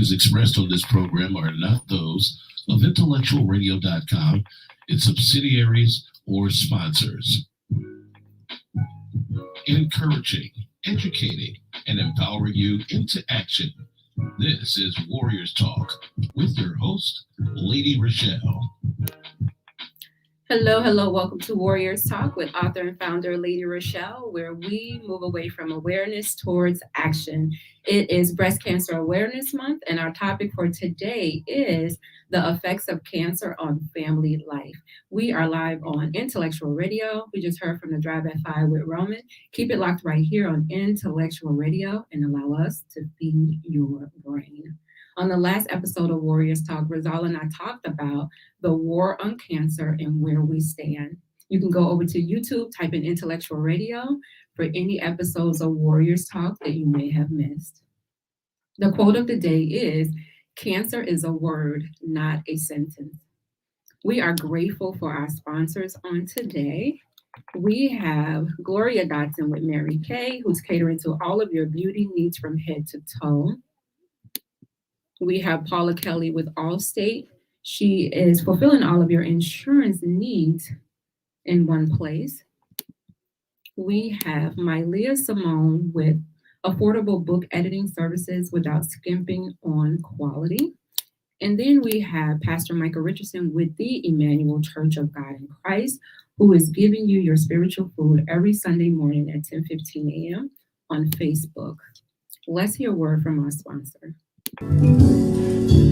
views expressed on this program are not those of intellectualradio.com, its subsidiaries, or sponsors. Encouraging, educating, and empowering you into action. This is Warriors Talk with your host, Lady ReShell. Hello. Welcome to Warriors Talk with author and founder Lady ReShell, where we move away from awareness towards action. It is Breast Cancer Awareness Month, and our topic for today is the effects of cancer on family life. We are live on Intellectual Radio. We just heard from the Drive at 5 with Roman. Keep it locked right here on Intellectual Radio and allow us to feed your brain. On the last episode of Warriors Talk, Rizal and I talked about the war on cancer and where we stand. You can go over to YouTube, type in Intellectual Radio for any episodes of Warriors Talk that you may have missed. The quote of the day is, "Cancer is a word, not a sentence." We are grateful for our sponsors on today. We have Gloria Dotson with Mary Kay, who's catering to all of your beauty needs from head to toe. We have Paula Kelly with Allstate. She is fulfilling all of your insurance needs in one place. We have MyLeah Symone with affordable book editing services without skimping on quality. And then we have Pastor Michael Richardson with the Emanuel C.O.G.I.C, who is giving you your spiritual food every Sunday morning at 10:15 a.m. on Facebook. Let's hear a word from our sponsor.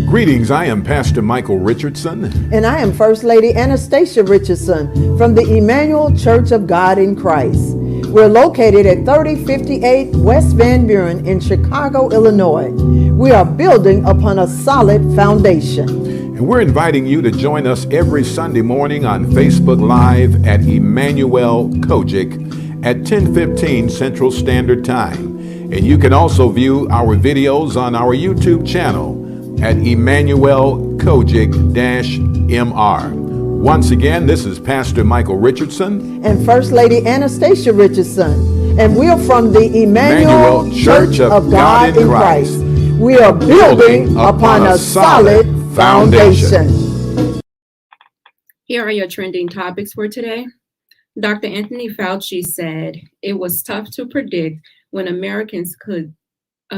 Greetings, I am Pastor Michael Richardson. And I am First Lady Anastasia Richardson from the Emanuel Church of God in Christ. We're located at 3058 West Van Buren in Chicago, Illinois. We are building upon a solid foundation. And we're inviting you to join us every Sunday morning on Facebook Live at Emanuel C.O.G.I.C at 10:15 Central Standard Time. And you can also view our videos on our YouTube channel at Emanuel C.O.G.I.C-MR. Once again, this is Pastor Michael Richardson and First Lady Anastasia Richardson, and we're from the Emanuel Church of God in Christ. We are building upon a solid foundation. Here are your trending topics for today. Dr. Anthony Fauci said it was tough to predict when Americans could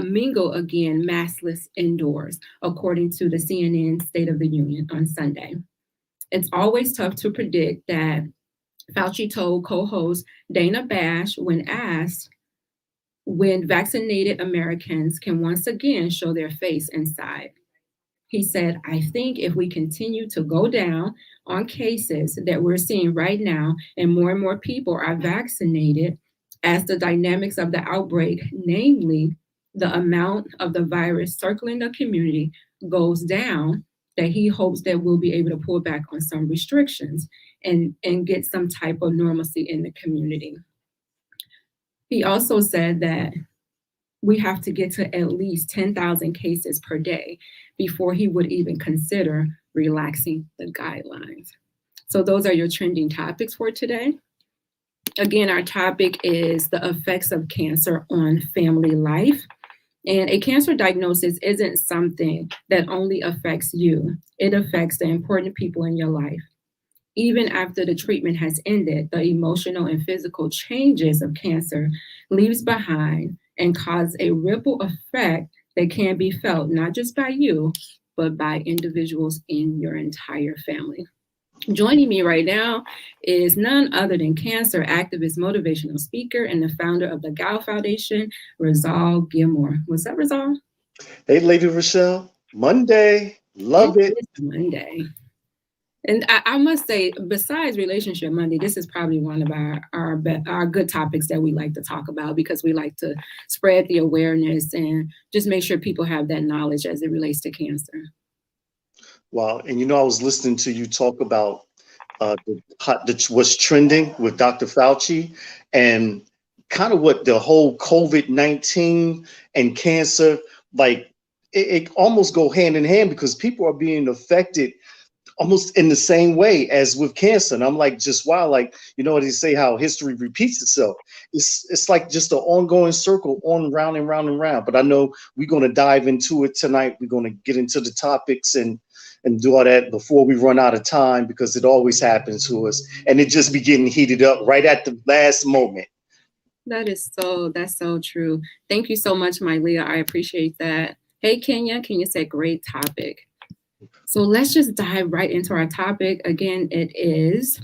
mingle again maskless indoors, according to the CNN State of the Union on Sunday. It's always tough to predict that, Fauci told co-host Dana Bash when asked when vaccinated Americans can once again show their face inside. He said, "I think if we continue to go down on cases that we're seeing right now and more people are vaccinated, as the dynamics of the outbreak, namely the amount of the virus circling the community, goes down, that he hopes that we'll be able to pull back on some restrictions and get some type of normalcy in the community." He also said that we have to get to at least 10,000 cases per day before he would even consider relaxing the guidelines. So those are your trending topics for today. Again, our topic is the effects of cancer on family life. And a cancer diagnosis isn't something that only affects you. It affects the important people in your life. Even after the treatment has ended, the emotional and physical changes of cancer leaves behind and cause a ripple effect that can be felt not just by you, but by individuals in your entire family. Joining me right now is none other than cancer activist, motivational speaker, and the founder of the Gal Foundation, Rizal Gilmore. What's up, Rizal? Hey, Lady ReShell. Monday. Love it. It's Monday. And I must say, besides Relationship Monday, this is probably one of our good topics that we like to talk about, because we like to spread the awareness and just make sure people have that knowledge as it relates to cancer. Wow. And I was listening to you talk about what's trending with Dr. Fauci and kind of what the whole COVID-19 and cancer, like it almost go hand in hand, because people are being affected almost in the same way as with cancer. And I'm like, just wow, like, you know what they say, how history repeats itself. It's like just an ongoing circle, on round and round and round. But I know we're going to dive into it tonight. We're going to get into the topics and do all that before we run out of time, because it always happens to us. And it just be getting heated up right at the last moment. That's so true. Thank you so much, MyLeah. I appreciate that. Hey, Kenya said great topic. So let's just dive right into our topic. Again, it is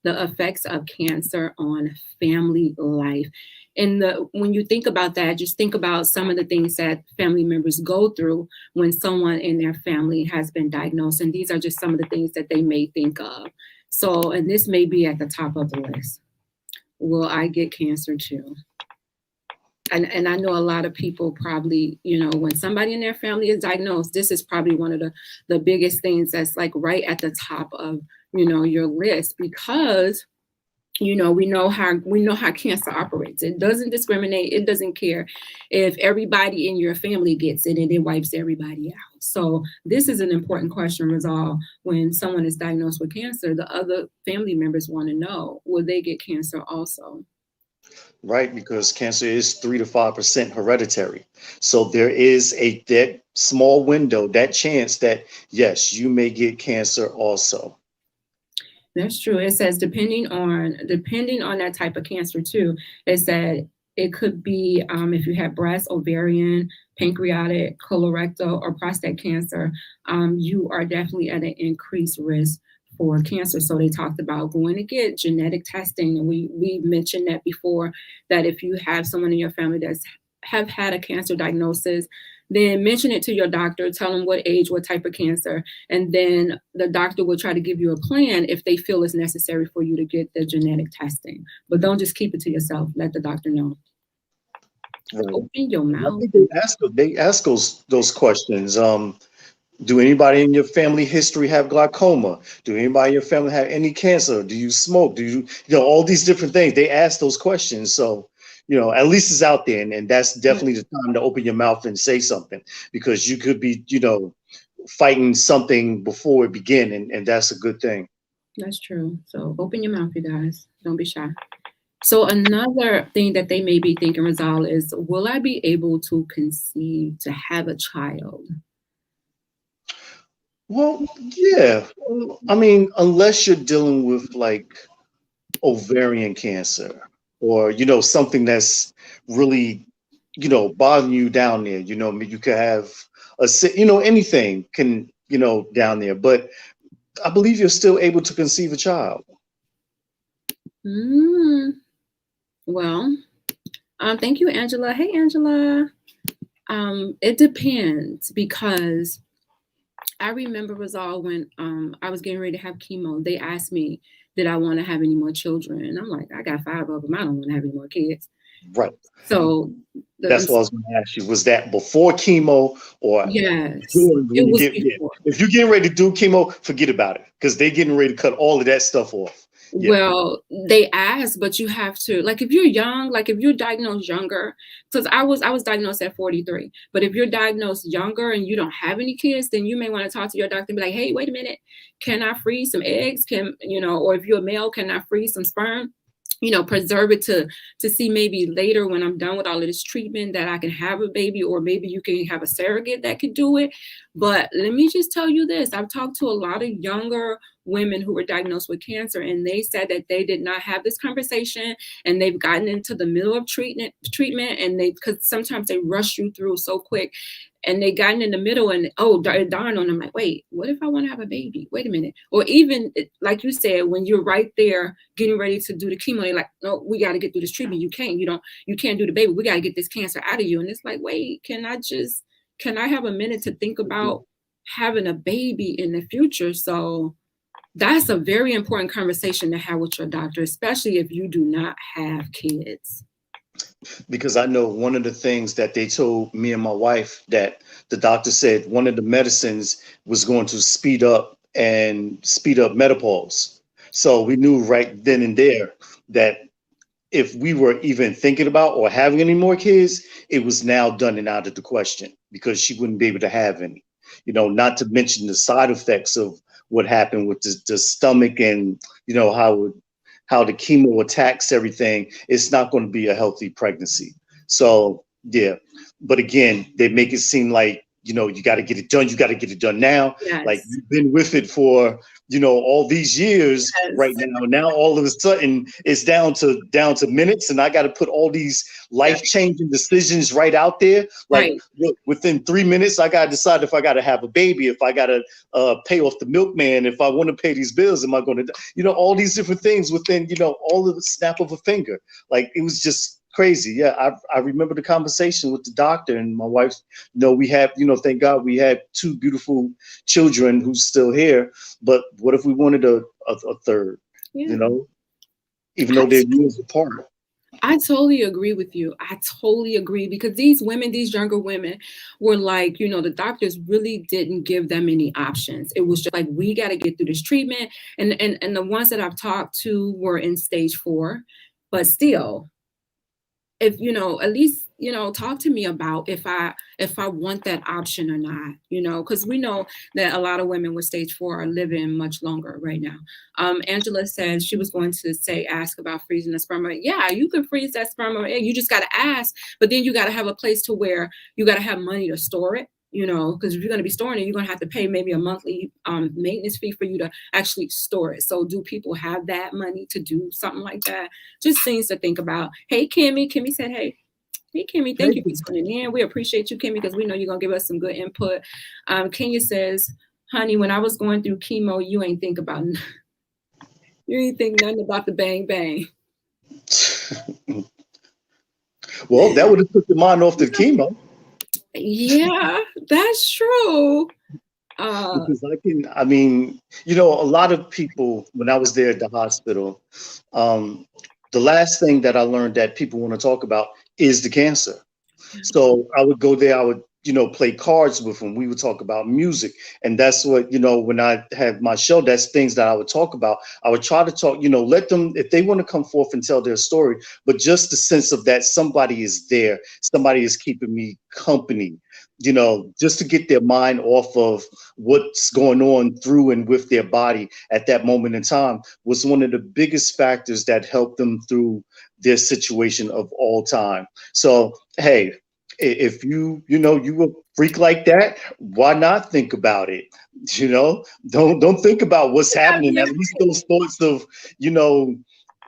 the effects of cancer on family life. And when you think about that, just think about some of the things that family members go through when someone in their family has been diagnosed. And these are just some of the things that they may think of. So, and this may be at the top of the list. Will I get cancer too? And I know a lot of people probably, you know, when somebody in their family is diagnosed, this is probably one of the biggest things that's like right at the top of, you know, your list, because, you know, we know how cancer operates. It doesn't discriminate. It doesn't care if everybody in your family gets it, and it wipes everybody out. So this is an important question to resolve when someone is diagnosed with cancer. The other family members want to know, will they get cancer also? Right, because cancer is 3 to 5% hereditary. So there is that small window, that chance that, yes, you may get cancer also. That's true. It says depending on that type of cancer too, it said it could be if you have breast, ovarian, pancreatic, colorectal, or prostate cancer, you are definitely at an increased risk for cancer. So they talked about going to get genetic testing. And we mentioned that before, that if you have someone in your family that's have had a cancer diagnosis, then mention it to your doctor, tell them what age, what type of cancer, and then the doctor will try to give you a plan if they feel it's necessary for you to get the genetic testing. But don't just keep it to yourself. Let the doctor know. Right. Open your mouth. I think they ask those questions. Do anybody in your family history have glaucoma? Do anybody in your family have any cancer? Do you smoke? Do you all these different things? They ask those questions. So, you know, at least it's out there. And that's definitely the time to open your mouth and say something, because you could be, you know, fighting something before it begin. And that's a good thing. That's true. So open your mouth, you guys. Don't be shy. So another thing that they may be thinking, Rizal, is, will I be able to conceive, to have a child? Well, yeah. I mean, unless you're dealing with like ovarian cancer, or, you know, something that's really, you know, bothering you down there, you know, you could have anything can, you know, down there, but I believe you're still able to conceive a child. Well, thank you, Angela. Hey, Angela. It depends, because I remember, Rizal, when I was getting ready to have chemo, they asked me, did I want to have any more children? And I'm like, I got 5 of them. I don't want to have any more kids. Right. So that's what I was going to ask you. Was that before chemo, or? Yes, it was before. If you're getting ready to do chemo, forget about it, because they're getting ready to cut all of that stuff off. Yeah. Well, they ask, but you have to, like, if you're young, like if you're diagnosed younger, because I was diagnosed at 43, but if you're diagnosed younger and you don't have any kids, then you may want to talk to your doctor and be like, hey, wait a minute, can I freeze some eggs? Or if you're a male, can I freeze some sperm? You know, preserve it to see maybe later when I'm done with all of this treatment that I can have a baby, or maybe you can have a surrogate that could do it. But let me just tell you this. I've talked to a lot of younger women who were diagnosed with cancer, and they said that they did not have this conversation, and they've gotten into the middle of treatment, and because sometimes they rush you through so quick. And they gotten in the middle, and darn on them, like, wait, what if I want to have a baby? Wait a minute. Or even like you said, when you're right there getting ready to do the chemo, they're like, no, we got to get through this treatment. You can't do the baby. We got to get this cancer out of you. And it's like, wait, can I have a minute to think about having a baby in the future? So that's a very important conversation to have with your doctor, especially if you do not have kids. Because I know one of the things that they told me and my wife, that the doctor said one of the medicines was going to speed up menopause. So we knew right then and there that if we were even thinking about or having any more kids, it was now done and out of the question, because she wouldn't be able to have any, you know, not to mention the side effects of what happened with the stomach and, you know, how the chemo attacks everything, it's not going to be a healthy pregnancy. So, yeah. But again, they make it seem like, you know, you got to get it done. You got to get it done now. Yes. Like you've been with it for, you know, all these years. Yes. Right now. Now all of a sudden it's down to minutes, and I got to put all these life-changing decisions right out there. Like Right. look, within 3 minutes, I got to decide if I got to have a baby, if I got to pay off the milkman, if I want to pay these bills, am I going to, you know, all these different things within, you know, all of the snap of a finger. Like it was just crazy. Yeah, I remember the conversation with the doctor and my wife. You know, we have, you know, thank God we had 2 beautiful children who's still here. But what if we wanted a third? Yeah. You know, even though they're years apart. I totally agree with you. I totally agree, because these women, these younger women were like, you know, the doctors really didn't give them any options. It was just like, we got to get through this treatment. And the ones that I've talked to were in stage 4, but still, if, you know, at least, you know, talk to me about if I want that option or not, you know, because we know that a lot of women with stage 4 are living much longer right now. Angela says she was going to ask about freezing the sperm. Yeah, you can freeze that sperm or egg. You just got to ask, but then you got to have a place to where you got to have money to store it. You know, because if you're going to be storing it, you're going to have to pay maybe a monthly maintenance fee for you to actually store it. So do people have that money to do something like that? Just things to think about. Hey, Kimmy. Kimmy said, hey, Kimmy, thank you for tuning in. We appreciate you, Kimmy, because we know you're going to give us some good input. Kenya says, honey, when I was going through chemo, you ain't think nothing about the bang, bang. Well, that would have took the mind off the chemo. Yeah, that's true. Because I mean, you know, a lot of people, when I was there at the hospital, the last thing that I learned that people want to talk about is the cancer. So I would go there, I would, you know, play cards with them. We would talk about music. And that's what, you know, when I have my show, that's things that I would talk about. I would try to talk, you know, let them, if they want to come forth and tell their story, but just the sense of that somebody is there, somebody is keeping me company, you know, just to get their mind off of what's going on through and with their body at that moment in time was one of the biggest factors that helped them through their situation of all time. So, hey, if you know, you a freak like that, why not think about it? You know, don't think about what's happening. At least those thoughts of, you know,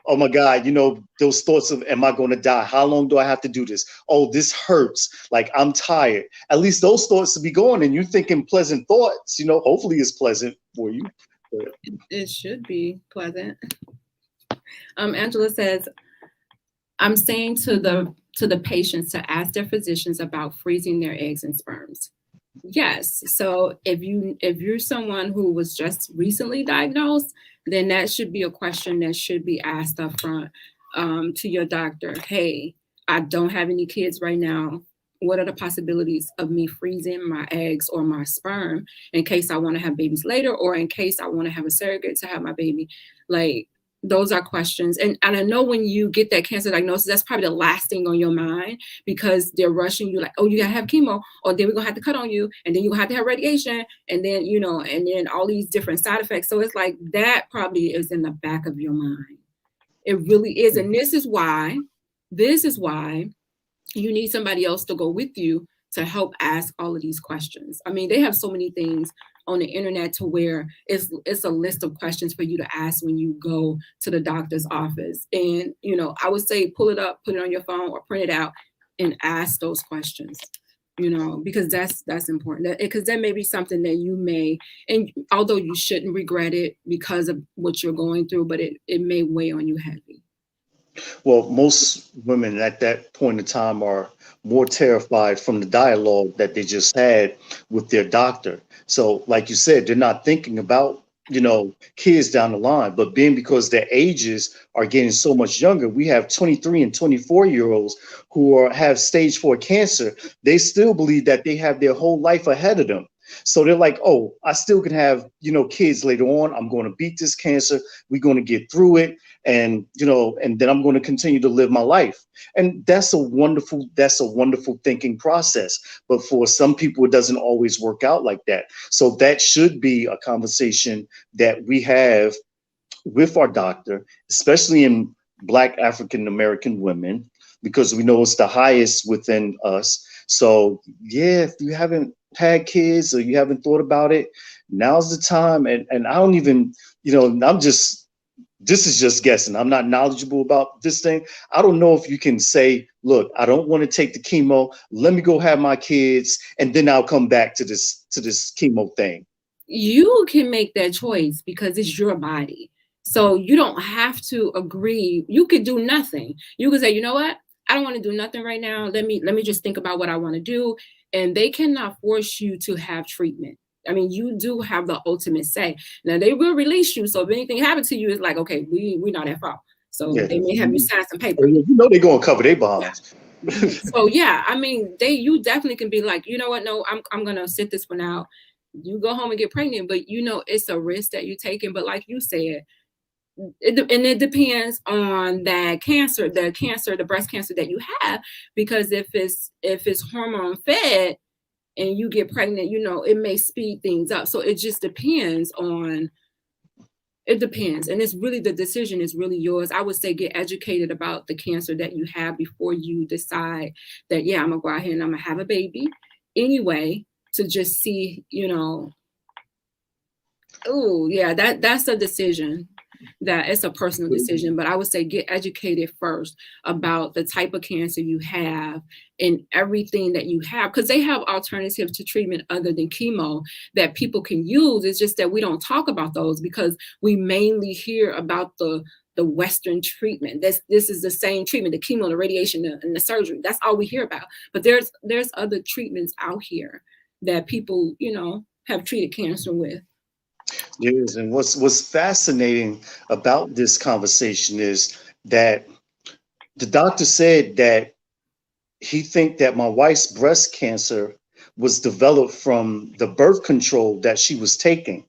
oh my God, you know, those thoughts of, am I going to die? How long do I have to do this? Oh, this hurts. Like, I'm tired. At least those thoughts to be going, and you're thinking pleasant thoughts, you know, hopefully it's pleasant for you. It should be pleasant. Angela says, I'm saying to the patients to ask their physicians about freezing their eggs and sperms. Yes. So if you're someone who was just recently diagnosed, then that should be a question that should be asked up front to your doctor. Hey, I don't have any kids right now. What are the possibilities of me freezing my eggs or my sperm in case I want to have babies later, or in case I want to have a surrogate to have my baby? Like, those are questions. And I know when you get that cancer diagnosis, that's probably the last thing on your mind, because they're rushing you like, oh, you gotta have chemo, or then we're gonna have to cut on you, and then you're gonna have radiation, and then, you know, and then all these different side effects. So it's like that probably is in the back of your mind. It really is. And this is why you need somebody else to go with you to help ask all of these questions. I mean, they have so many things on the internet to where it's a list of questions for you to ask when you go to the doctor's office. And, you know, I would say pull it up, put it on your phone, or print it out and ask those questions, you know, because that's important. Because that may be something that you may, and although you shouldn't regret it because of what you're going through, but it may weigh on you heavy. Well, most women at that point in time are more terrified from the dialogue that they just had with their doctor. So like you said, they're not thinking about, you know, kids down the line, but because their ages are getting so much younger, we have 23 and 24-year-olds who have stage 4 cancer. They still believe that they have their whole life ahead of them. So they're like, oh, I still can have, you know, kids later on. I'm going to beat this cancer. We're going to get through it. and and then I'm going to continue to live my life. And that's a wonderful thinking process. But for some people, it doesn't always work out like that. So that should be a conversation that we have with our doctor, especially in Black African American women, because we know it's the highest within us. So yeah, if you haven't had kids or you haven't thought about it, now's the time. And I don't even, this is just guessing. I'm not knowledgeable about this thing. I don't know if you can say, look, I don't want to take the chemo. Let me go have my kids, and then I'll come back to this chemo thing. You can make that choice because it's your body. So you don't have to agree. You could do nothing. You could say, you know what? I don't want to do nothing right now. Let me just think about what I want to do. And they cannot force you to have treatment. I mean, you do have the ultimate say. Now they will release you. So if anything happens to you, it's like, okay, we're not at fault. So they may have you sign some paper. They're going to cover their bonds. Yeah. So yeah, I mean, you definitely can be like, you know what? No, I'm going to sit this one out. You go home and get pregnant, but it's a risk that you're taking. But like you said, it depends on that cancer, the breast cancer that you have, because if it's hormone fed and you get pregnant, it may speed things up. So it just depends on, and it's really, the decision is really yours. I would say get educated about the cancer that you have before you decide that, yeah, I'm gonna go out here and I'm gonna have a baby anyway, to just see, oh yeah, that's a decision. That it's a personal decision, but I would say get educated first about the type of cancer you have and everything that you have, because they have alternatives to treatment other than chemo that people can use. It's just that we don't talk about those because we mainly hear about the Western treatment. This is the same treatment, the chemo, the radiation, and the surgery. That's all we hear about. But there's other treatments out here that people, have treated cancer with. Yes, and what's fascinating about this conversation is that the doctor said that he think that my wife's breast cancer was developed from the birth control that she was taking.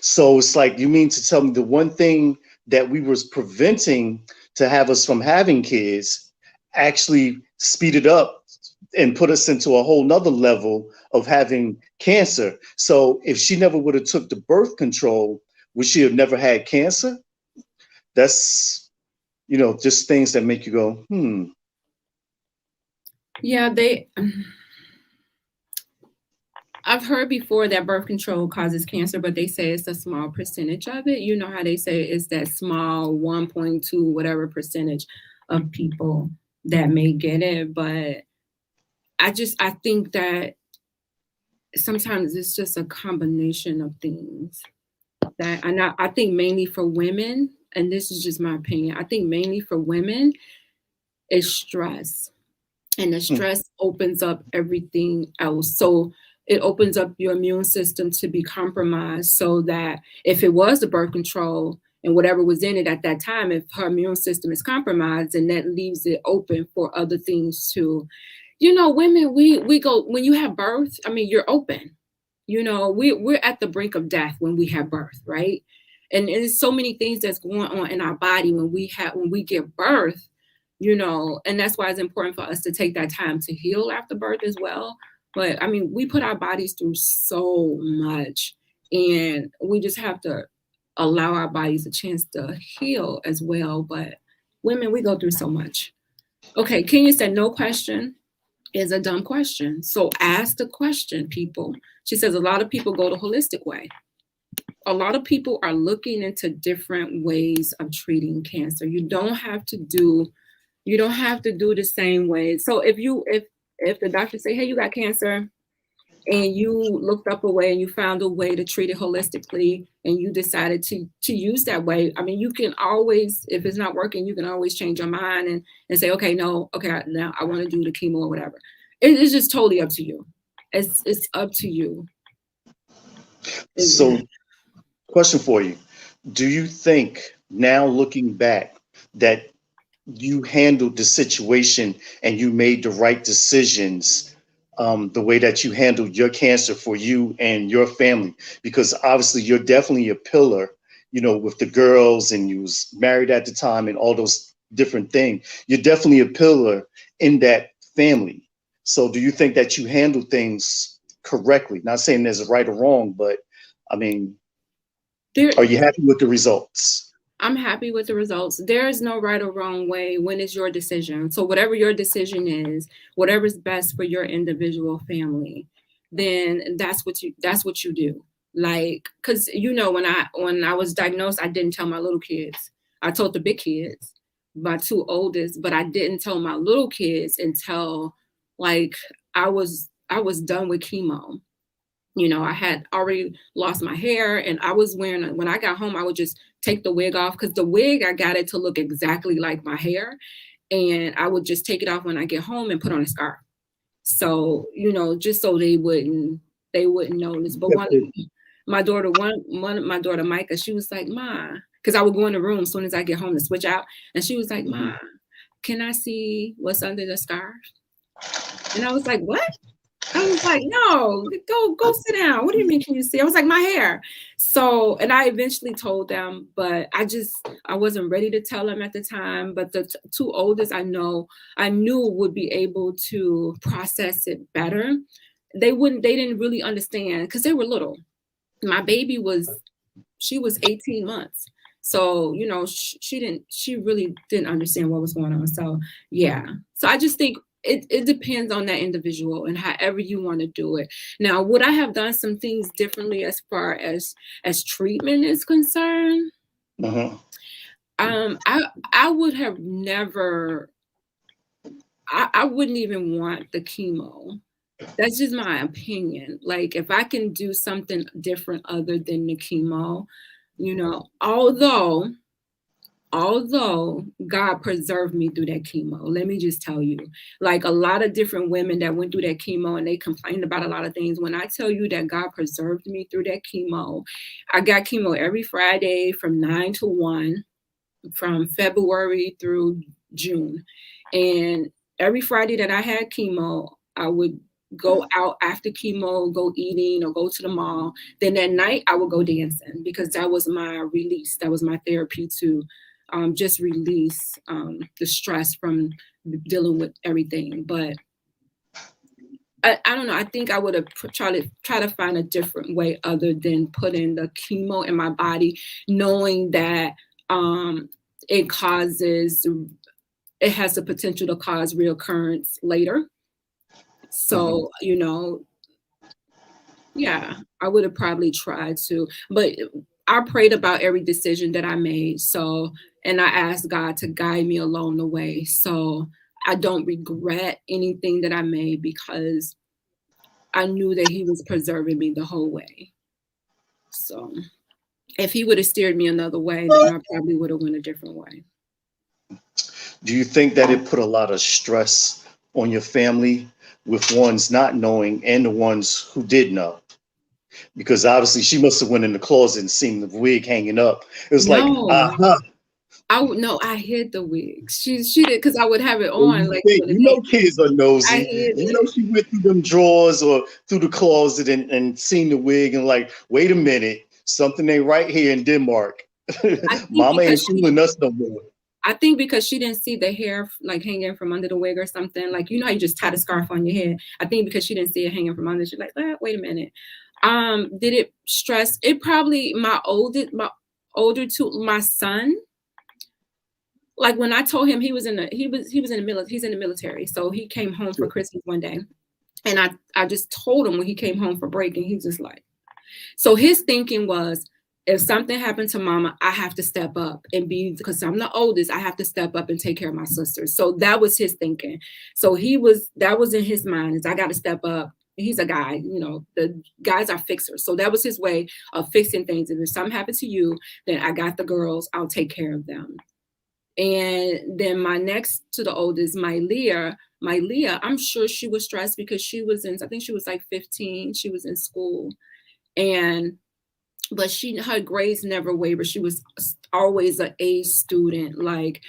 So it's like, you mean to tell me the one thing that we was preventing to have us from having kids actually speeded up and put us into a whole nother level of having cancer. So if she never would have took the birth control, would she have never had cancer? That's, just things that make you go, Yeah, I've heard before that birth control causes cancer, but they say it's a small percentage of it. You know how they say it's that small 1.2 whatever percentage of people that may get it. But I think that sometimes it's just a combination of things that, and I think mainly for women, and this is just my opinion, I think mainly for women is stress, and the stress opens up everything else. So it opens up your immune system to be compromised, so that if it was the birth control and whatever was in it at that time, if her immune system is compromised, then that leaves it open for other things to, women, we go, when you have birth, I mean, you're open, we're at the brink of death when we have birth, right? And there's so many things that's going on in our body when we give birth, and that's why it's important for us to take that time to heal after birth as well. But I mean, we put our bodies through so much, and we just have to allow our bodies a chance to heal as well. But women, we go through so much. Okay, Kenya said no question is a dumb question. So ask the question, people. She says a lot of people go the holistic way. A lot of people are looking into different ways of treating cancer. You don't have to do the same way. So if the doctor say, hey, you got cancer, and you looked up a way and you found a way to treat it holistically, and you decided to use that way, I mean, you can always, if it's not working, you can always change your mind and say, okay, now I want to do the chemo or whatever. It's just totally up to you. It's up to you. So, question for you. Do you think, now looking back, that you handled the situation and you made the right decisions, the way that you handled your cancer for you and your family? Because obviously you're definitely a pillar with the girls, and you was married at the time and all those different things. You're definitely a pillar in that family. So do you think that you handle things correctly? Not saying there's a right or wrong, but I mean, are you happy with the results? I'm happy with the results. There is no right or wrong way when it's your decision. So whatever your decision is, whatever's best for your individual family, then that's what you do. Like, cause when I was diagnosed, I didn't tell my little kids. I told the big kids, my two oldest, but I didn't tell my little kids until like I was done with chemo. I had already lost my hair, and I was wearing, when I got home, I would just take the wig off, because the wig, I got it to look exactly like my hair. And I would just take it off when I get home and put on a scarf. So, just so they wouldn't notice. But my daughter, Micah, she was like, Ma, because I would go in the room as soon as I get home to switch out. And she was like, Ma, can I see what's under the scarf? And I was like, what? I was like, no, go sit down. What do you mean, can you see? I was like, my hair. So, and I eventually told them, but I wasn't ready to tell them at the time. But the two oldest, I knew would be able to process it better. They didn't really understand because they were little. My baby was 18 months. So, she really didn't understand what was going on. So, yeah. So I just think it depends on that individual and however you want to do it. Now, would I have done some things differently as far as treatment is concerned? I would have never, I wouldn't even want the chemo. That's just my opinion. Like, if I can do something different other than the chemo, although God preserved me through that chemo, let me just tell you, like a lot of different women that went through that chemo and they complained about a lot of things. When I tell you that God preserved me through that chemo, I got chemo every Friday from 9 to 1, from February through June. And every Friday that I had chemo, I would go out after chemo, go eating or go to the mall. Then that night I would go dancing, because that was my release. That was my therapy to just release the stress from dealing with everything. But I don't know. I think I would have try to find a different way other than putting the chemo in my body, knowing that it has the potential to cause reoccurrence later. So, yeah, I would have probably tried to, but I prayed about every decision that I made. So, and I asked God to guide me along the way. So I don't regret anything that I made, because I knew that He was preserving me the whole way. So if He would have steered me another way, then I probably would have went a different way. Do you think that it put a lot of stress on your family, with ones not knowing and the ones who did know? Because obviously she must have went in the closet and seen the wig hanging up. It was I hid the wig. She did, because I would have it on. Like, kids are nosy. She went through them drawers or through the closet and seen the wig and like, wait a minute, something ain't right here in Denmark. Mama ain't fooling us no more. I think because she didn't see the hair like hanging from under the wig or something. Like, how you just tie the scarf on your head. I think because she didn't see it hanging from under, she's like, wait a minute. Did it stress? It probably my older two, my son. Like, when I told him he's in the military. So he came home for Christmas one day, and I just told him when he came home for break, and he's just like, so his thinking was, if something happened to Mama, I have to step up and because I'm the oldest, I have to step up and take care of my sisters. So that was his thinking. So that was in his mind, is I got to step up. He's a guy, the guys are fixers. So that was his way of fixing things. And if something happened to you, then I got the girls, I'll take care of them. And then my next to the oldest, MyLeah, I'm sure she was stressed because I think she was like 15. She was in school. And but her grades never wavered. She was always an A student. Like,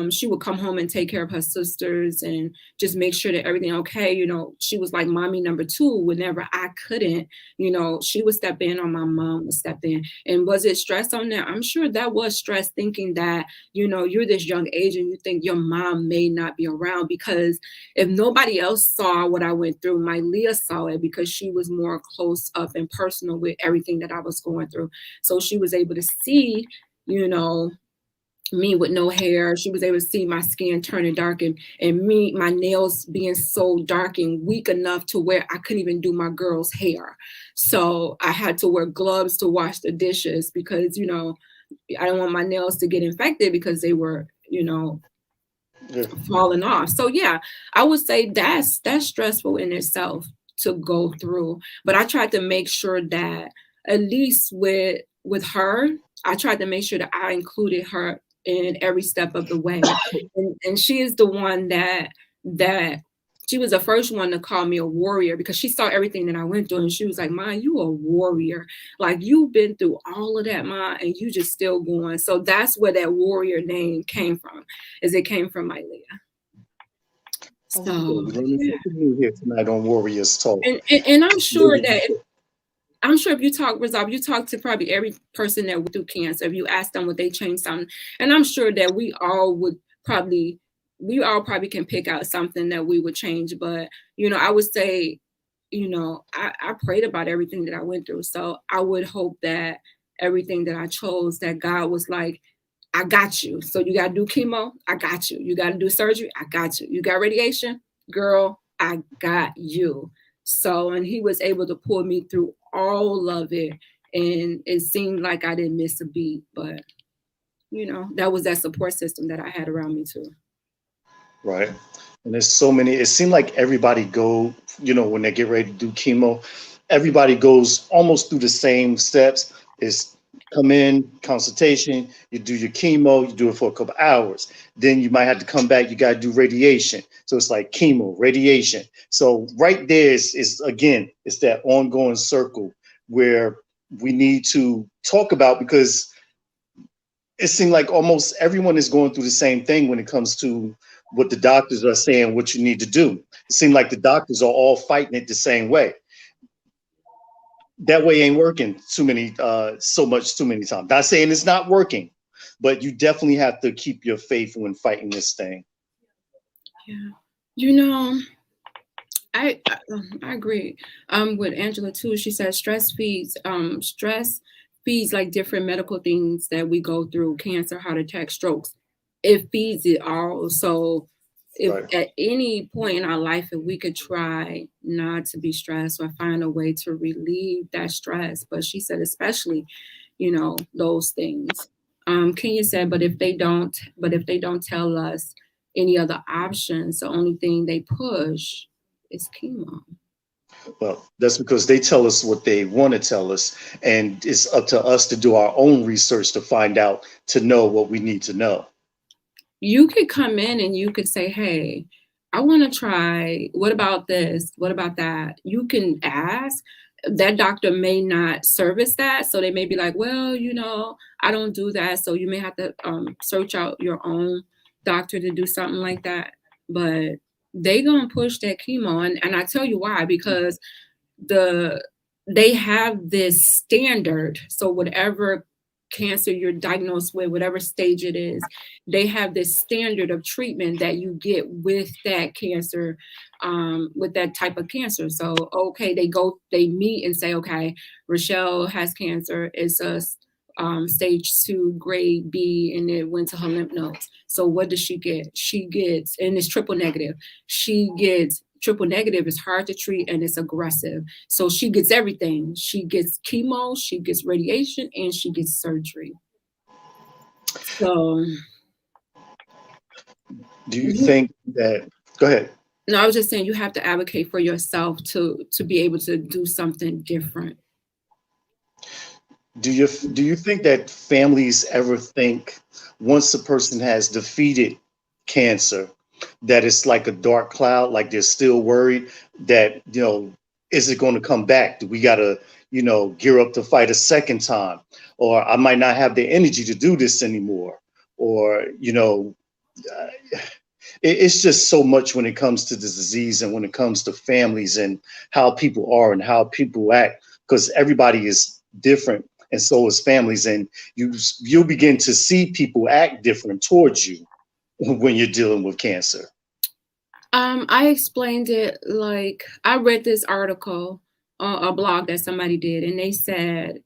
she would come home and take care of her sisters and just make sure that everything okay. You know, she was like mommy number 2 whenever I couldn't. You know, she would step in or my mom would step in. And was it stress on that? I'm sure that was stress, thinking that, you know, you're this young age and you think your mom may not be around, because if nobody else saw what I went through, MyLeah saw it, because she was more close up and personal with everything that I was going through. So she was able to see, you know, me with no hair. She was able to see my skin turning dark, and me, my nails being so dark and weak enough to where I couldn't even do my girl's hair. So I had to wear gloves to wash the dishes, because, you know, I don't want my nails to get infected because they were, you know, falling off. So yeah, I would say that's stressful in itself to go through. But I tried to make sure that at least with her, I tried to make sure that I included her in every step of the way. And she is the one that she was the first one to call me a warrior, because she saw everything that I went through, and she was like, "Ma, you a warrior. Like, you've been through all of that, Ma, and you just still going." So that's where that warrior name came from, is it came from MyLeah. So We're learning something new here tonight on Warriors Talk. And I'm sure that if you talk, Rizal, you talk to probably every person that went through cancer, if you ask them would they change something, and I'm sure that we all probably can pick out something that we would change. But, you know, I would say, you know, I prayed about everything that I went through. So I would hope that everything that I chose, that God was like, I got you. So you got to do chemo, I got you. You got to do surgery, I got you. You got radiation, girl, I got you. So, and he was able to pull me through all of it. And it seemed like I didn't miss a beat, but, you know, that was that support system that I had around me too. Right. And there's so many, it seemed like everybody go, you know, when they get ready to do chemo, everybody goes almost through the same steps. It's come in, consultation, you do your chemo, you do it for a couple hours. Then you might have to come back, you got to do radiation. So it's like chemo, radiation. So right there is again, it's that ongoing circle where we need to talk about, because it seemed like almost everyone is going through the same thing when it comes to what the doctors are saying, what you need to do. It seemed like the doctors are all fighting it the same way. That way ain't working so many times. Not saying it's not working, but you definitely have to keep your faith when fighting this thing. Yeah, you know, I agree with Angela too. She said stress feeds like different medical things that we go through: cancer, heart attack, strokes. It feeds it all. So if Right. at any point in our life, if we could try not to be stressed or find a way to relieve that stress. But she said, especially, you know, those things. Kenya said, but if they don't tell us any other options, the only thing they push is chemo. Well, that's because they tell us what they want to tell us, and it's up to us to do our own research to find out, to know what we need to know. You could come in and you could say, hey, I want to try, what about this? What about that? You can ask. That doctor may not service that. So they may be like, well, you know, I don't do that. So you may have to search out your own doctor to do something like that. But they gonna push that chemo. And I tell you why, because they have this standard. So whatever cancer you're diagnosed with, whatever stage it is, they have this standard of treatment that you get with that cancer, with that type of cancer. So, okay, they meet and say, okay, ReShell has cancer. It's a stage 2, grade B, and it went to her lymph nodes. So what does she get? She gets, and it's triple negative. Triple negative is hard to treat and it's aggressive. So she gets everything. She gets chemo, she gets radiation, and she gets surgery. So do you think that, go ahead. No, I was just saying you have to advocate for yourself to be able to do something different. Do you think that families ever think, once a person has defeated cancer, that it's like a dark cloud, like they're still worried that, you know, is it going to come back? Do we got to, gear up to fight a second time? Or I might not have the energy to do this anymore. Or, it's just so much when it comes to this disease and when it comes to families and how people are and how people act, because everybody is different and so is families. And you'll begin to see people act different towards you when you're dealing with cancer. I explained it like I read this article, a blog that somebody did, and they said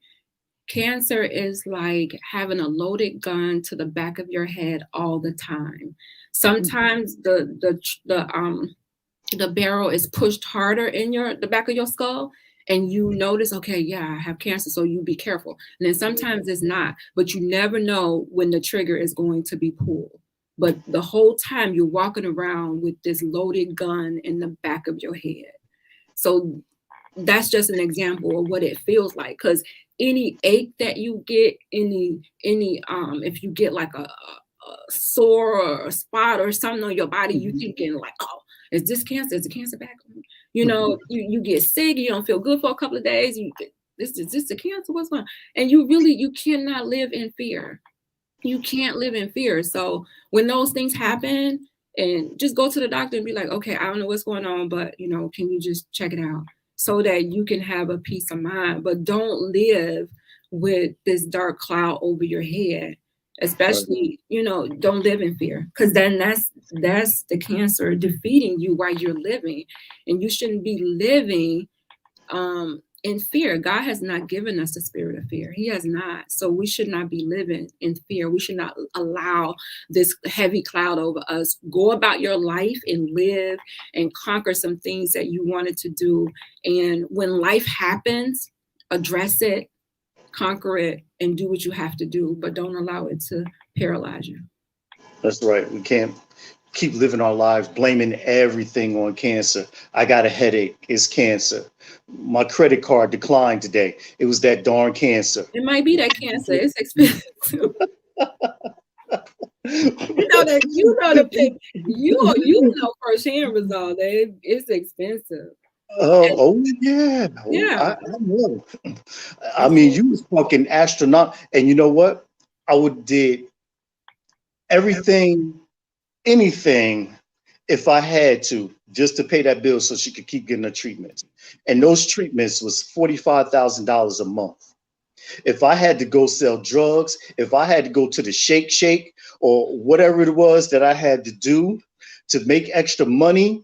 cancer is like having a loaded gun to the back of your head all the time. Sometimes the barrel is pushed harder in the back of your skull, and you notice, okay, yeah, I have cancer, so you be careful. And then sometimes it's not, but you never know when the trigger is going to be pulled. But the whole time you're walking around with this loaded gun in the back of your head. So that's just an example of what it feels like. Because any ache that you get, if you get like a sore or a spot or something on your body, you thinking like, oh, is this cancer? Is the cancer back? You get sick, you don't feel good for a couple of days. Is this the cancer? What's going on? And you cannot live in fear. You can't live in fear. So when those things happen, and just go to the doctor and be like, okay, I don't know what's going on, but can you just check it out so that you can have a peace of mind? But don't live with this dark cloud over your head, especially, don't live in fear, because then that's the cancer defeating you while you're living. And you shouldn't be living in fear. God has not given us a spirit of fear. He has not. So we should not be living in fear. We should not allow this heavy cloud over us. Go about your life and live and conquer some things that you wanted to do. And when life happens, address it, conquer it, and do what you have to do, but don't allow it to paralyze you. That's right. We can't keep living our lives blaming everything on cancer. I got a headache. It's cancer. My credit card declined today. It was that darn cancer. It might be that cancer. It's expensive. You know firsthand, result. It's expensive. Yeah. Yeah. I know. I mean, you was fucking astronaut. And you know what? I would did everything, anything, if I had to, just to pay that bill so she could keep getting her treatments. And those treatments was $45,000 a month. If I had to go sell drugs, if I had to go to the Shake or whatever it was that I had to do to make extra money,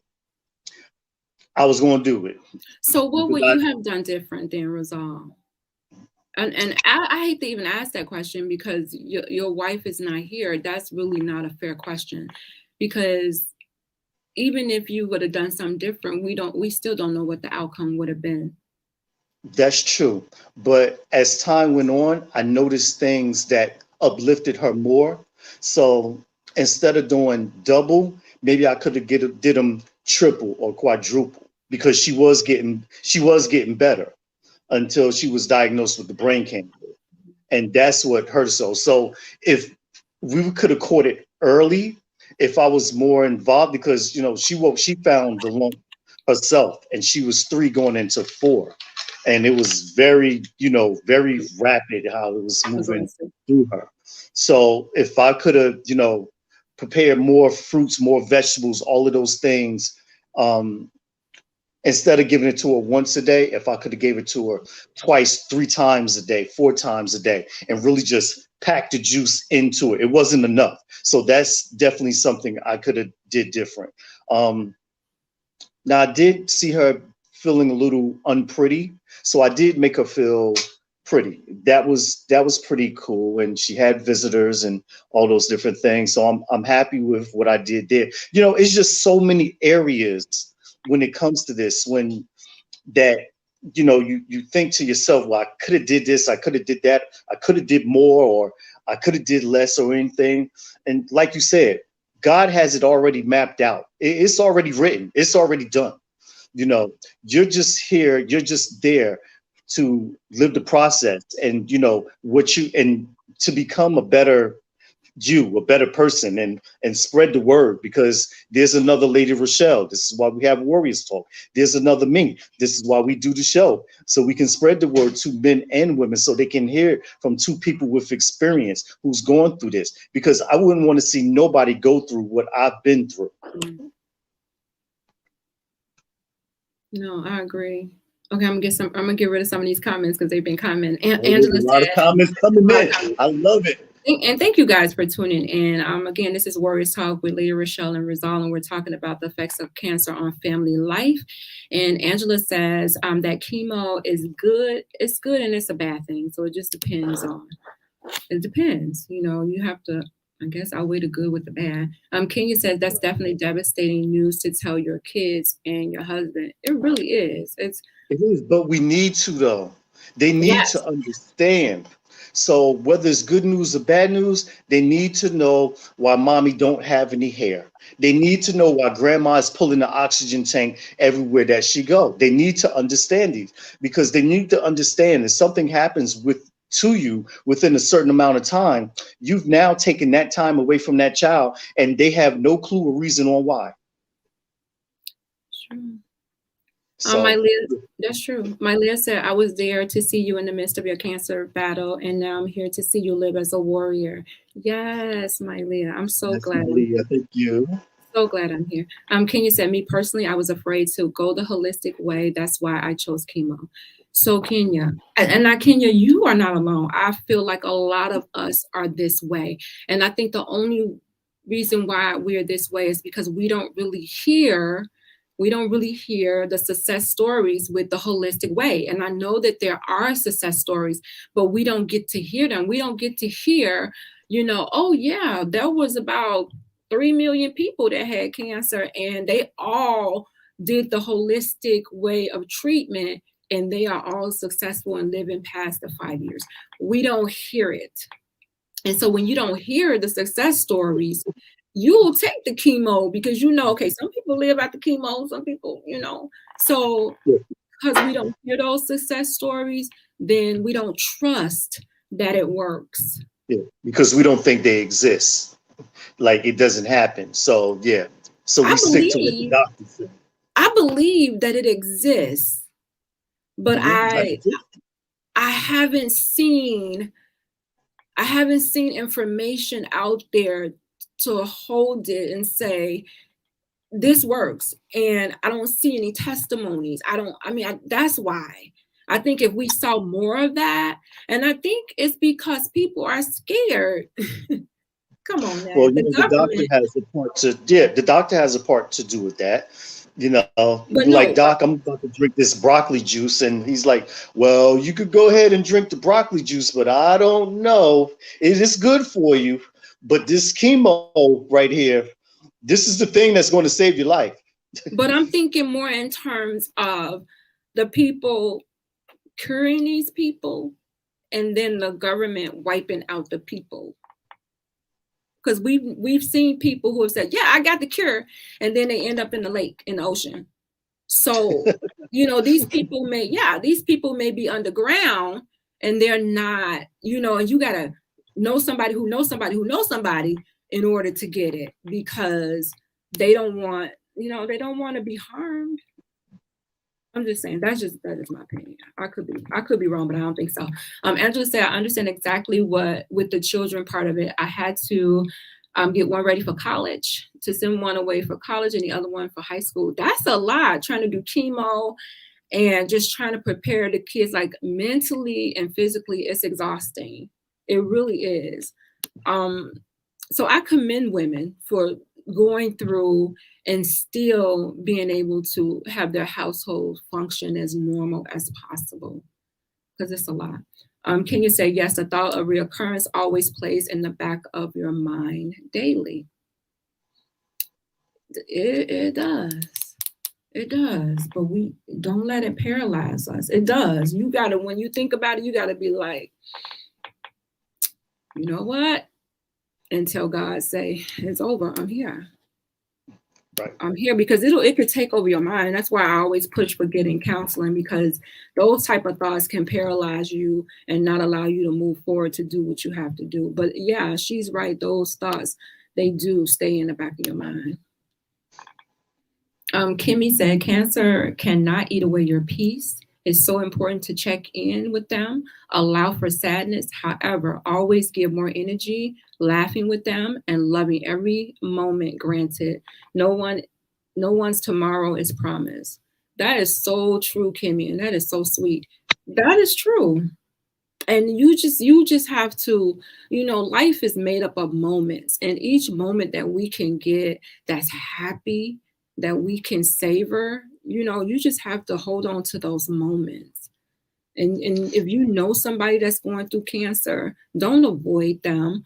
I was going to do it. So what would you have done different than Resolve? And I hate to even ask that question, because your wife is not here. That's really not a fair question, because even if you would have done something different, we still don't know what the outcome would have been. That's true. But as time went on, I noticed things that uplifted her more. So instead of doing double, maybe I could have did them triple or quadruple, because she was getting better until she was diagnosed with the brain cancer. And that's what hurt her. So if we could have caught it early, if I was more involved, because, she found the lump herself, and she was 3 going into 4. And it was very, very rapid how it was moving through her. So if I could have, prepared more fruits, more vegetables, all of those things, instead of giving it to her once a day, if I could have gave it to her twice, 3 times a day, 4 times a day, and really just pack the juice into it. It wasn't enough. So that's definitely something I could have did different. Now I did see her feeling a little unpretty, so I did make her feel pretty. That was pretty cool, and she had visitors and all those different things. So I'm happy with what I did there. It's just so many areas when it comes to this, when that you think to yourself, well, I could have did this, I could have did that, I could have did more, or I could have did less or anything. And like you said, God has it already mapped out. It's already written. It's already done. You're just here. You're just there to live the process, and and to become a better you a better person and spread the word, because there's another Lady ReShell. This is why we have Warriors Talk. There's another me. This is why we do the show, so we can spread the word to men and women, so they can hear it from two people with experience who's going through this, because I wouldn't want to see nobody go through what I've been through. No, I agree. Okay, I'm gonna get rid of some of these comments because they've been commenting. There's Angela a lot of said, comments coming in. I love it. and thank you guys for tuning in. Again, this is Warriors Talk with Lady ReShell and Rizal, and we're talking about the effects of cancer on family life. And Angela says that chemo is good. It's good and it's a bad thing. So it just depends on. It depends. You know, you have to. I guess I'll weigh the good with the bad. Kenya says that's definitely devastating news to tell your kids and your husband. It really is. It is, but we need to, though. They need to understand. So whether it's good news or bad news, they need to know why mommy don't have any hair. They need to know why grandma is pulling the oxygen tank everywhere that she go. They need to understand these, because they need to understand that something happens to you within a certain amount of time. You've now taken that time away from that child, and they have no clue or reason on why. Sure. So, MyLeah, that's true. MyLeah said, I was there to see you in the midst of your cancer battle, and now I'm here to see you live as a warrior. Yes, MyLeah, I'm so glad. MyLeah, thank you. So glad I'm here. Kenya said, me personally, I was afraid to go the holistic way. That's why I chose chemo. So Kenya, and now Kenya, you are not alone. I feel like a lot of us are this way. And I think the only reason why we're this way is because we don't really hear the success stories with the holistic way. And I know that there are success stories, but we don't get to hear them. We don't get to hear, oh yeah, there was about 3 million people that had cancer and they all did the holistic way of treatment and they are all successful and living past the 5 years. We don't hear it. And so when you don't hear the success stories, you will take the chemo because okay, some people live after chemo, some people, So because we don't hear those success stories, then we don't trust that it works. Yeah, because we don't think they exist. Like it doesn't happen. So yeah. So we stick to what the doctor said. I believe that it exists. But I haven't seen information out there to hold it and say this works. And I don't see any testimonies. That's why. I think if we saw more of that, and I think it's because people are scared. Come on now. Well, the doctor has a part to the doctor has a part to do with that. But Doc, I'm about to drink this broccoli juice. And he's like, well, you could go ahead and drink the broccoli juice, but I don't know. It is good for you. But this chemo right here, this is the thing that's going to save your life. But I'm thinking more in terms of the people curing these people and then the government wiping out the people. Because we've seen people who have said, yeah, I got the cure. And then they end up in the lake, in the ocean. So, these people may be underground and they're not, and you got to know somebody who knows somebody who knows somebody in order to get it because they don't want to be harmed. I'm just saying that is my opinion. I could be wrong, but I don't think so. Angela said, I understand exactly what with the children part of it. I had to get one ready for college, to send one away for college and the other one for high school. That's a lot, trying to do chemo and just trying to prepare the kids, like mentally and physically, it's exhausting. It really is. So I commend women for going through and still being able to have their household function as normal as possible, because it's a lot. Can you say, yes, the thought of reoccurrence always plays in the back of your mind daily? It does. It does, but we don't let it paralyze us. It does. You got to, when you think about it, you got to be like, you know what? Until God say, it's over, I'm here. here, because it could take over your mind. That's why I always push for getting counseling, because those type of thoughts can paralyze you and not allow you to move forward to do what you have to do. But yeah, she's right. Those thoughts, they do stay in the back of your mind. Kimmy said, cancer cannot eat away your peace. It's so important to check in with them, allow for sadness. However, always give more energy, laughing with them and loving every moment granted. No one's tomorrow is promised. That is so true, Kimmy, and that is so sweet. That is true. And you just have to, life is made up of moments, and each moment that we can get that's happy, that we can savor, you just have to hold on to those moments. And if you know somebody that's going through cancer, don't avoid them.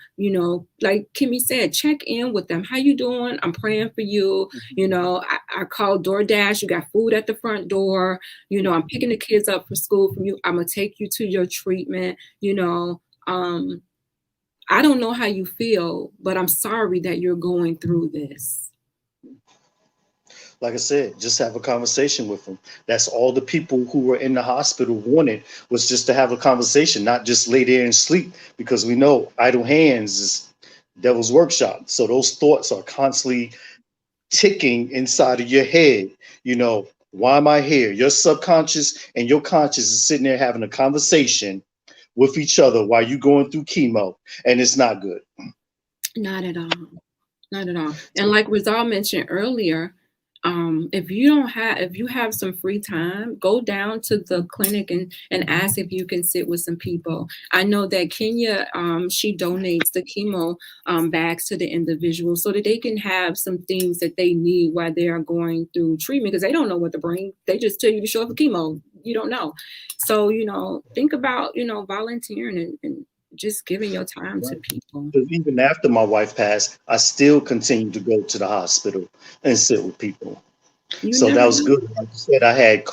Like Kimmy said, check in with them. How you doing? I'm praying for you. I called DoorDash. You got food at the front door. I'm picking the kids up for school from you. I'm going to take you to your treatment. I don't know how you feel, but I'm sorry that you're going through this. Like I said, just have a conversation with them. That's all the people who were in the hospital wanted, was just to have a conversation, not just lay there and sleep, because we know idle hands is devil's workshop. So those thoughts are constantly ticking inside of your head. Why am I here? Your subconscious and your conscious is sitting there having a conversation with each other while you're going through chemo, and it's not good. Not at all. Not at all. And like Rizal mentioned earlier, if you have some free time, go down to the clinic and ask if you can sit with some people. I know that Kenya, she donates the chemo bags to the individuals so that they can have some things that they need while they are going through treatment, because they don't know what to bring. They just tell you to show up for chemo. You don't know. So, think about, volunteering and just giving your time to people. Even after my wife passed, I still continued to go to the hospital and sit with people. So that was good. Like you said, I had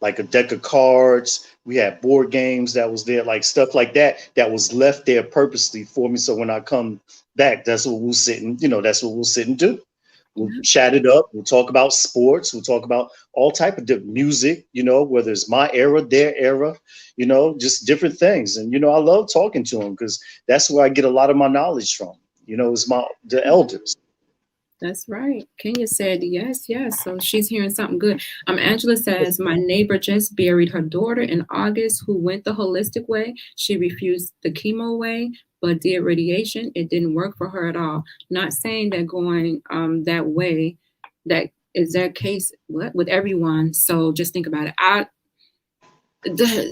like a deck of cards. We had board games that was there, like stuff like that was left there purposely for me. So when I come back, that's what we'll sit and do. We'll chat it up. We'll talk about sports. We'll talk about all type of music, whether it's my era, their era, just different things. And, I love talking to them because that's where I get a lot of my knowledge from, is the elders. That's right. Kenya said, yes. So she's hearing something good. Angela says, my neighbor just buried her daughter in August who went the holistic way. She refused the chemo way, but did radiation. It didn't work for her at all. Not saying that going that way, that is their case with everyone. So just think about it.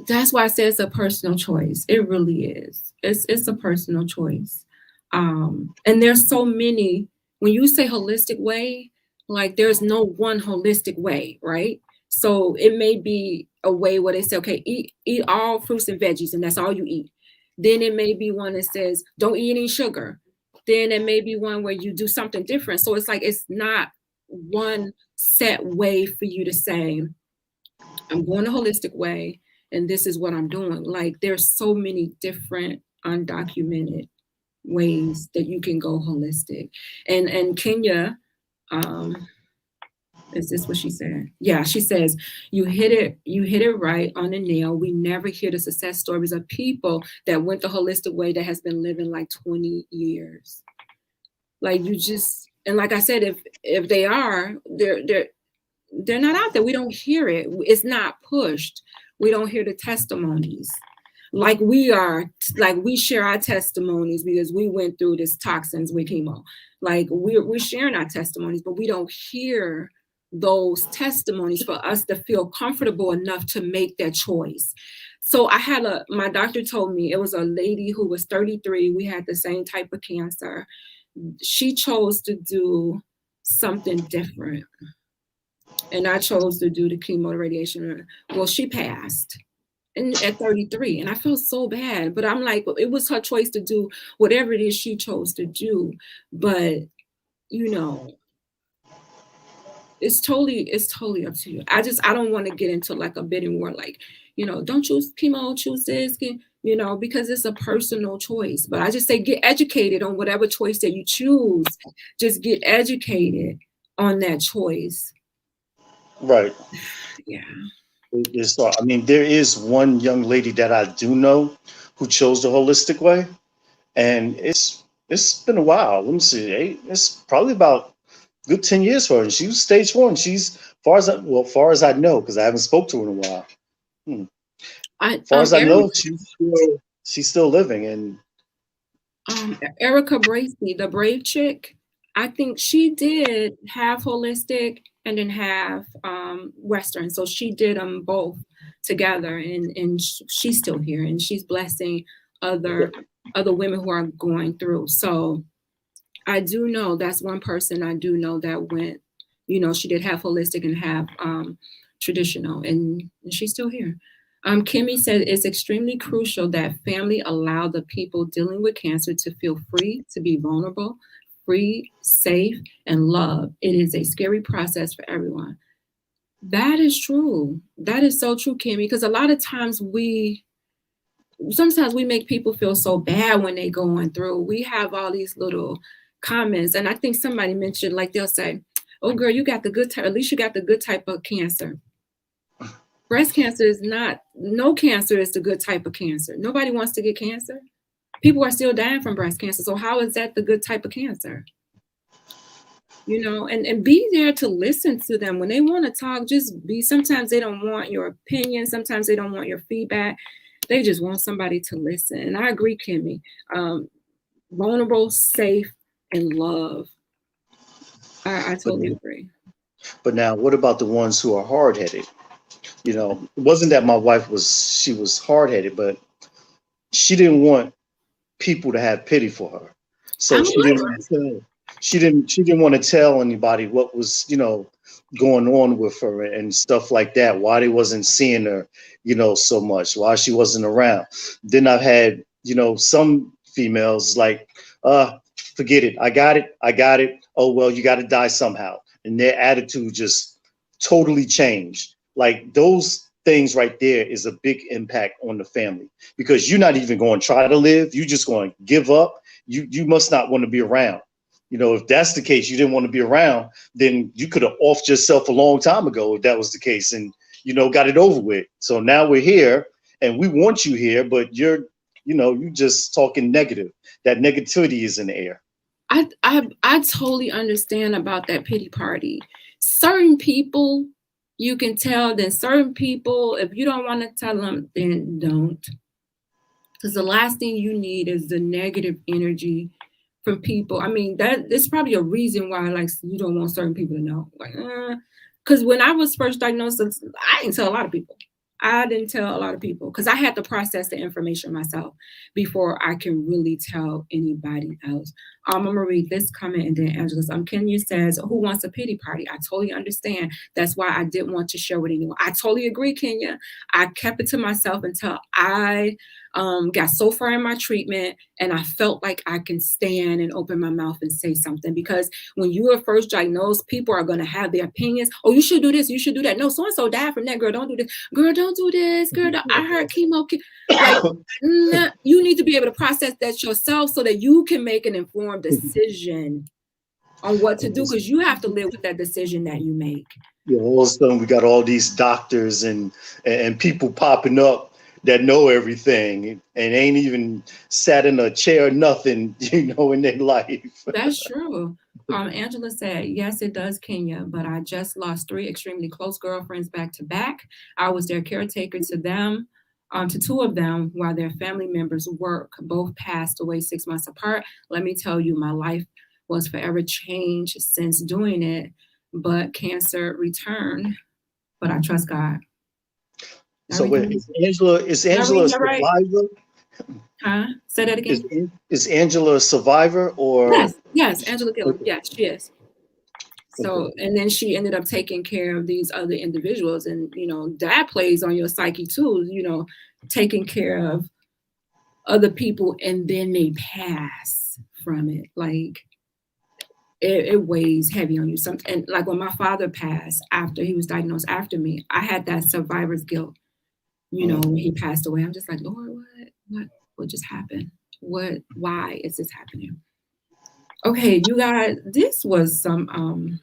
That's why I say it's a personal choice. It really is. It's a personal choice. And there's so many. When you say holistic way, like there's no one holistic way, right? So it may be a way where they say, okay, eat all fruits and veggies, and that's all you eat. Then it may be one that says, don't eat any sugar. Then it may be one where you do something different. So it's like, it's not one set way for you to say, I'm going the holistic way, and this is what I'm doing. Like there's so many different undocumented ways that you can go holistic. And Kenya, is this what she said? Yeah, she says, you hit it right on the nail. We never hear the success stories of people that went the holistic way that has been living like 20 years. Like and like I said, if they are, they're not out there. We don't hear it. It's not pushed. We don't hear the testimonies. Like we share our testimonies because we went through this toxins with chemo. Like we're sharing our testimonies, but we don't hear those testimonies for us to feel comfortable enough to make that choice. So my doctor told me, it was a lady who was 33. We had the same type of cancer. She chose to do something different. And I chose to do the chemo radiation. Well, she passed. And at 33, and I feel so bad, but I'm like, well, it was her choice to do whatever it is she chose to do. But it's totally up to you. I don't want to get into like a bidding war, like, don't choose chemo, choose this, because it's a personal choice. But I just say, get educated on whatever choice that you choose. Just get educated on that choice. Right. Yeah. I mean, there is one young lady that I do know who chose the holistic way, and it's been a while. Let me see, it's probably about good 10 years for her. And she was stage 1. She's far as I know, because I haven't spoke to her in a while. Far as I know, she's still living. And Erica Bracey, the brave chick, I think she did half holistic and then half Western. So she did them both together, and she's still here, and she's blessing other women who are going through. So I do know that's one person I do know that went, she did half holistic and half traditional, and she's still here. Kimmy said it's extremely crucial that family allow the people dealing with cancer to feel free to be vulnerable, free, safe, and loved. It is a scary process for everyone. That is true. That is so true, Kimmy, because a lot of times sometimes we make people feel so bad when they going through. We have all these little comments, and I think somebody mentioned, like, they'll say, "Oh, girl, you got the good type. At least you got the good type of cancer." Breast cancer is not. No cancer is the good type of cancer. Nobody wants to get cancer. People are still dying from breast cancer. So how is that the good type of cancer? And be there to listen to them when they want to talk. Just be. Sometimes they don't want your opinion. Sometimes they don't want your feedback. They just want somebody to listen. And I agree, Kimmy. Vulnerable, safe, and love. I totally agree. But now, what about the ones who are hard-headed? It wasn't that my wife was hard-headed, but she didn't want people to have pity for her. So she didn't want to tell anybody what was, going on with her and stuff like that, why they wasn't seeing her, so much, why she wasn't around. Then I've had, some females like, forget it. I got it. Oh, well, you got to die somehow. And their attitude just totally changed. Like, those things right there is a big impact on the family, because you're not even going to try to live. You're just going to give up. You must not want to be around. If that's the case, you didn't want to be around, then you could have offed yourself a long time ago if that was the case, and, got it over with. So now we're here and we want you here, but you're just talking negative. That negativity is in the air. I totally understand about that pity party. Certain people you can tell, then certain people, if you don't want to tell them, then don't. Because the last thing you need is the negative energy from people. I mean, there's probably a reason why, like, you don't want certain people to know. Like, because when I was first diagnosed, I didn't tell a lot of people. Because I had to process the information myself before I can really tell anybody else. I'm going to read this comment, and then Angela's. Kenya says, "Who wants a pity party?" I totally understand. That's why I didn't want to share with anyone. I totally agree, Kenya. I kept it to myself until I got so far in my treatment and I felt like I can stand and open my mouth and say something. Because when you are first diagnosed, people are going to have their opinions. Oh, you should do this. You should do that. No, so-and-so died from that. Girl, don't do this. Girl, don't do this. Girl, I heard chemo. Like, you need to be able to process that yourself so that you can make an informed decision on what to do, because you have to live with that decision that you make. All of a sudden we got all these doctors and people popping up that know everything and ain't even sat in a chair or nothing, in their life. That's true. Angela said, "Yes, it does, Kenya, but I just lost 3 extremely close girlfriends back to back. I was their caretaker to them, to 2 of them while their family members work. Both passed away 6 months apart. Let me tell you, my life was forever changed since doing it, but cancer returned. But I trust God." So wait, is Angela a survivor? Huh? Say that again. Is Angela a survivor or? Yes, Angela Gillum. Yes, she is. So, and then she ended up taking care of these other individuals, and that plays on your psyche too. Taking care of other people, and then they pass from it. Like, it weighs heavy on you. And like when my father passed after he was diagnosed after me, I had that survivor's guilt. When he passed away, I'm just like, Lord, what just happened? Why is this happening? Okay, you guys, this was some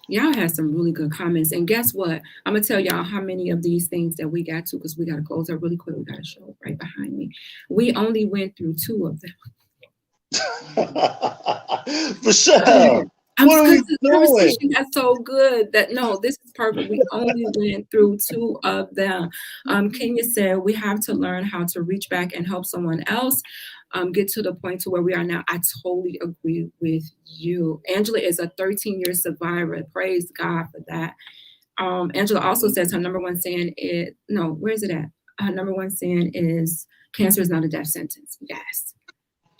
Y'all had some really good comments. And guess what? I'm going to tell y'all how many of these things that we got to, because we got to close up really quick. We got a show right behind me. We only went through 2 of them. Rochelle, what are we The doing? conversation got so good that no, this is perfect. We only went through 2 of them. Kenya said we have to learn how to reach back and help someone else get to the point to where we are now. I totally agree with you. Angela is a 13-year survivor. Praise God for that. Angela also says her number one sin is, no, where is it at? Her number one sin is cancer is not a death sentence. Yes.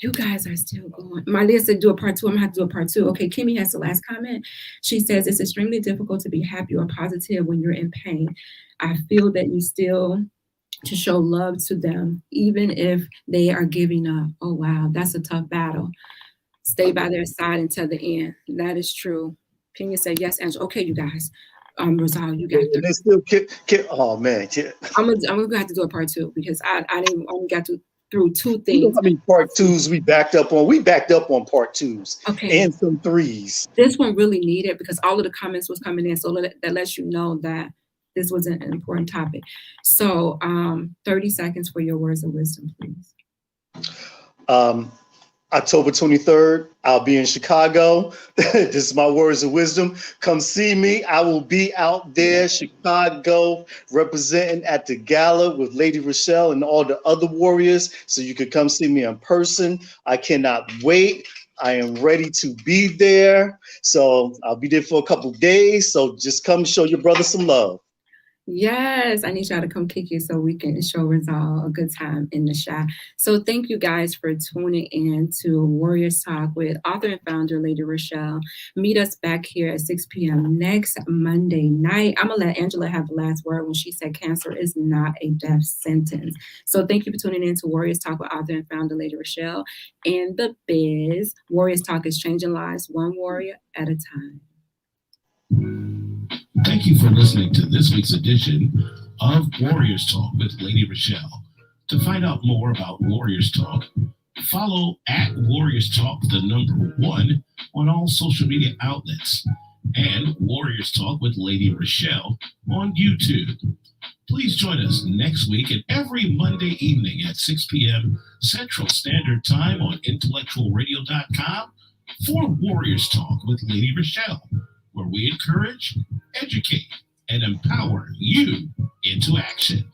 You guys are still going. MyLeah said do a part 2. I'm going to have to do a part 2. Okay, Kimmy has the last comment. She says it's extremely difficult to be happy or positive when you're in pain. I feel that you still to show love to them, even if they are giving up. Oh, wow, that's a tough battle. Stay by their side until the end. That is true. Kenya said yes, Angela. Okay, you guys. Rosal, you got And they still oh man, I'm gonna have to do a part 2 because I didn't only got through 2 things. You know how many part 2s we backed up on? We backed up on part 2s. Okay. And some 3s. This one really needed because all of the comments was coming in, so that lets you know that this was an important topic. So 30 seconds for your words of wisdom, please. October 23rd, I'll be in Chicago. This is my words of wisdom. Come see me. I will be out there, Chicago, representing at the gala with Lady ReShell and all the other warriors. So you could come see me in person. I cannot wait. I am ready to be there. So I'll be there for a couple of days. So just come show your brother some love. Yes, I need y'all to come kick you so we can show Rizal a good time in the shop. So thank you guys for tuning in to Warriors Talk with author and founder Lady ReShell. Meet us back here at 6 p.m. next Monday night. I'm going to let Angela have the last word when she said cancer is not a death sentence. So thank you for tuning in to Warriors Talk with author and founder Lady ReShell and the biz. Warriors Talk is changing lives one warrior at a time. Thank you for listening to this week's edition of Warriors Talk with Lady ReShell. To find out more about Warriors Talk, follow at Warriors Talk, the number 1, on all social media outlets, and Warriors Talk with Lady ReShell on YouTube. Please join us next week and every Monday evening at 6 p.m. Central Standard Time on intellectualradio.com for Warriors Talk with Lady ReShell, where we encourage, educate, and empower you into action.